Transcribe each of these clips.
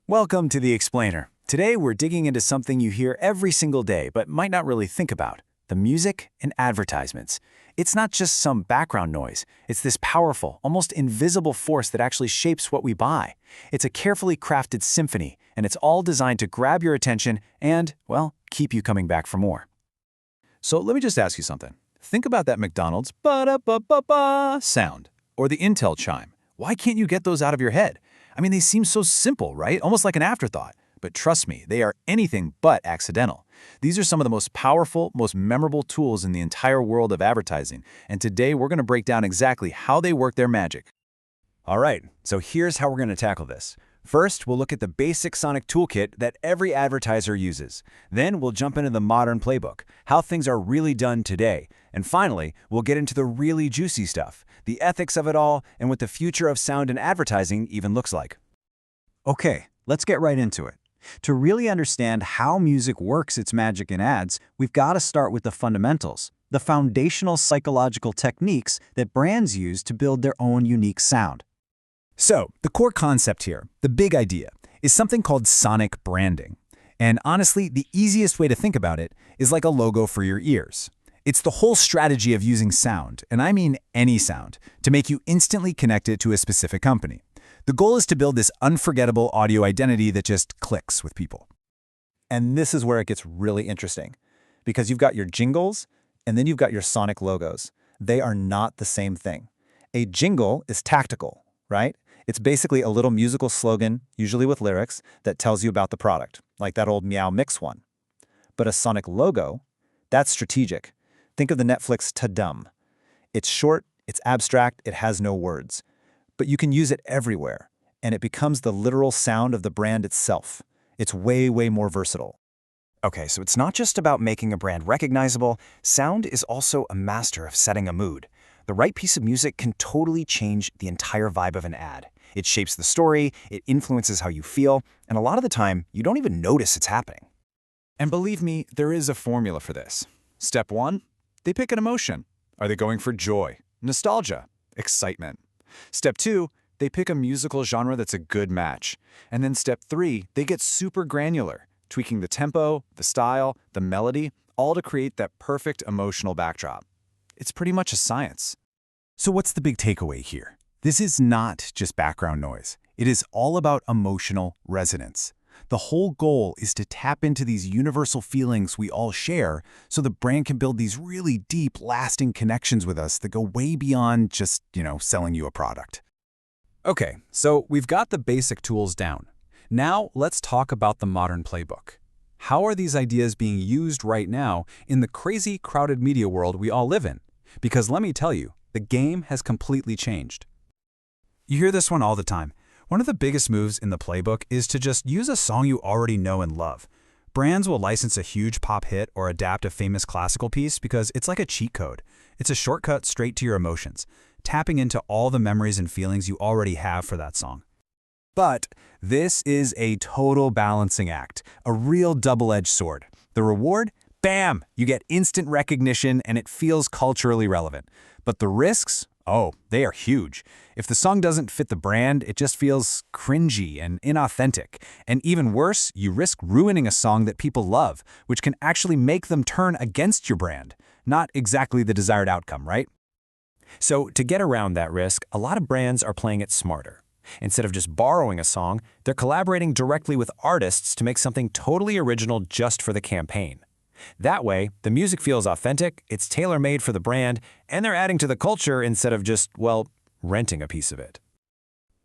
Welcome to The Explainer. Today we're digging into something you hear every single day but might not really think about, the music in advertisements. It's not just some background noise. It's this powerful, almost invisible force that actually shapes what we buy. It's a carefully crafted symphony, and it's all designed to grab your attention and, well, keep you coming back for more. So let me just ask you something. Think about that McDonald's ba-da-ba-ba-ba sound, or the Intel chime. Why can't you get those out of your head? I mean, they seem so simple, right? Almost like an afterthought. But trust me, they are anything but accidental. These are some of the most powerful, most memorable tools in the entire world of advertising, and today we're going to break down exactly how they work their magic. All right, so here's how we're going to tackle this. First, we'll look at the basic sonic toolkit that every advertiser uses. Then we'll jump into the modern playbook, how things are really done today. And finally, we'll get into the really juicy stuff, the ethics of it all, and what the future of sound and advertising even looks like. Okay, let's get right into it. To really understand how music works its magic in ads, we've got to start with the fundamentals, the foundational psychological techniques that brands use to build their own unique sound. So, the core concept here, the big idea, is something called sonic branding. And honestly, the easiest way to think about it is like a logo for your ears. It's the whole strategy of using sound, and I mean any sound, to make you instantly connect it to a specific company. The goal is to build this unforgettable audio identity that just clicks with people. And this is where it gets really interesting, because you've got your jingles, and then you've got your sonic logos. They are not the same thing. A jingle is tactical, right? It's basically a little musical slogan, usually with lyrics, that tells you about the product, like that old Meow Mix one. But a sonic logo, that's strategic. Think of the Netflix Ta-Dum. It's short, it's abstract, it has no words. But you can use it everywhere, and it becomes the literal sound of the brand itself. It's way, way more versatile. Okay, so it's not just about making a brand recognizable. Sound is also a master of setting a mood. The right piece of music can totally change the entire vibe of an ad. It shapes the story, it influences how you feel, and a lot of the time, you don't even notice it's happening. And believe me, there is a formula for this. Step 1, they pick an emotion. Are they going for joy, nostalgia, excitement? Step 2, they pick a musical genre that's a good match. And then step 3, they get super granular, tweaking the tempo, the style, the melody, all to create that perfect emotional backdrop. It's pretty much a science. So what's the big takeaway here? This is not just background noise. It is all about emotional resonance. The whole goal is to tap into these universal feelings we all share so the brand can build these really deep, lasting connections with us that go way beyond just, selling you a product. Okay, so we've got the basic tools down. Now let's talk about the modern playbook. How are these ideas being used right now in the crazy, crowded media world we all live in? Because let me tell you, the game has completely changed. You hear this one all the time. One of the biggest moves in the playbook is to just use a song you already know and love. Brands will license a huge pop hit or adapt a famous classical piece because it's like a cheat code. It's a shortcut straight to your emotions, tapping into all the memories and feelings you already have for that song. But this is a total balancing act, a real double-edged sword. The reward? Bam! You get instant recognition and it feels culturally relevant. But the risks? Oh, they are huge. If the song doesn't fit the brand, it just feels cringy and inauthentic. And even worse, you risk ruining a song that people love, which can actually make them turn against your brand. Not exactly the desired outcome, right? So to get around that risk, a lot of brands are playing it smarter. Instead of just borrowing a song, they're collaborating directly with artists to make something totally original just for the campaign. That way, the music feels authentic, it's tailor-made for the brand, and they're adding to the culture instead of just, renting a piece of it.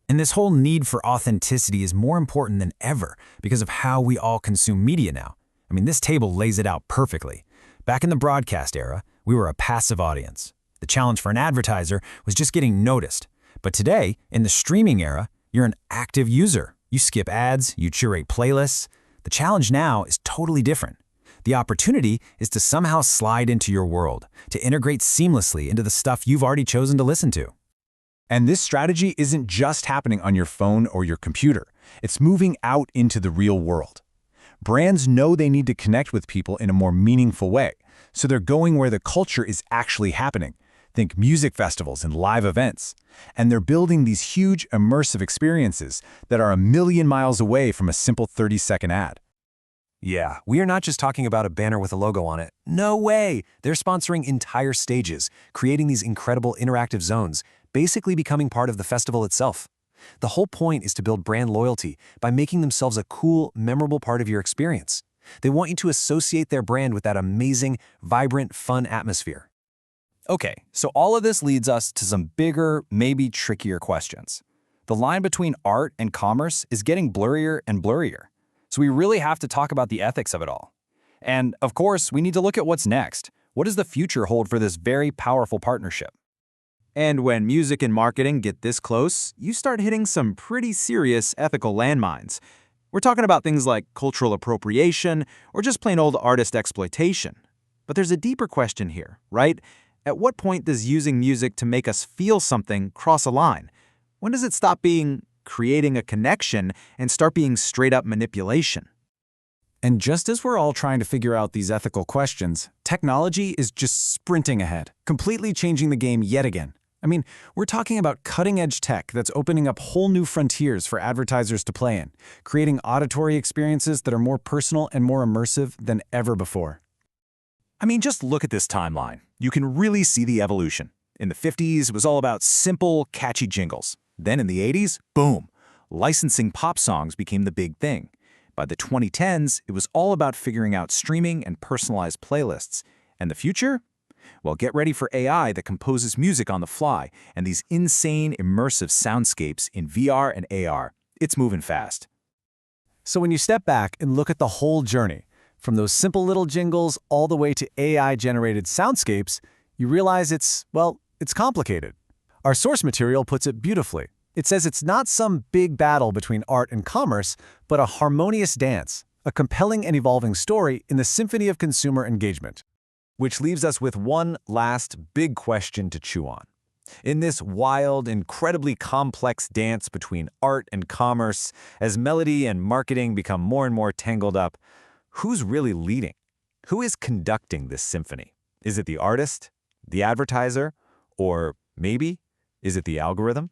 And this whole need for authenticity is more important than ever because of how we all consume media now. I mean, this table lays it out perfectly. Back in the broadcast era, we were a passive audience. The challenge for an advertiser was just getting noticed. But today, in the streaming era, you're an active user. You skip ads, you curate playlists. The challenge now is totally different. The opportunity is to somehow slide into your world, to integrate seamlessly into the stuff you've already chosen to listen to. And this strategy isn't just happening on your phone or your computer. It's moving out into the real world. Brands know they need to connect with people in a more meaningful way, so they're going where the culture is actually happening. Think music festivals and live events. And they're building these huge immersive experiences that are a million miles away from a simple 30-second ad. Yeah, we are not just talking about a banner with a logo on it. No way! They're sponsoring entire stages, creating these incredible interactive zones, basically becoming part of the festival itself. The whole point is to build brand loyalty by making themselves a cool, memorable part of your experience. They want you to associate their brand with that amazing, vibrant, fun atmosphere. Okay, so all of this leads us to some bigger, maybe trickier questions. The line between art and commerce is getting blurrier and blurrier. So we really have to talk about the ethics of it all. And of course, we need to look at what's next. What does the future hold for this very powerful partnership? And when music and marketing get this close, you start hitting some pretty serious ethical landmines. We're talking about things like cultural appropriation or just plain old artist exploitation. But there's a deeper question here, right? At what point does using music to make us feel something cross a line? When does it stop being creating a connection and start being straight-up manipulation? And just as we're all trying to figure out these ethical questions, technology is just sprinting ahead, completely changing the game yet again. I mean, we're talking about cutting-edge tech that's opening up whole new frontiers for advertisers to play in, creating auditory experiences that are more personal and more immersive than ever before. I mean, just look at this timeline. You can really see the evolution. In the 50s, it was all about simple, catchy jingles. Then in the 80s, boom, licensing pop songs became the big thing. By the 2010s, it was all about figuring out streaming and personalized playlists. And the future? Well, get ready for AI that composes music on the fly and these insane, immersive soundscapes in VR and AR. It's moving fast. So when you step back and look at the whole journey, from those simple little jingles all the way to AI-generated soundscapes, you realize it's complicated. Our source material puts it beautifully. It says it's not some big battle between art and commerce, but a harmonious dance, a compelling and evolving story in the symphony of consumer engagement. Which leaves us with one last big question to chew on. In this wild, incredibly complex dance between art and commerce, as melody and marketing become more and more tangled up, who's really leading? Who is conducting this symphony? Is it the artist, the advertiser, or maybe is it the algorithm?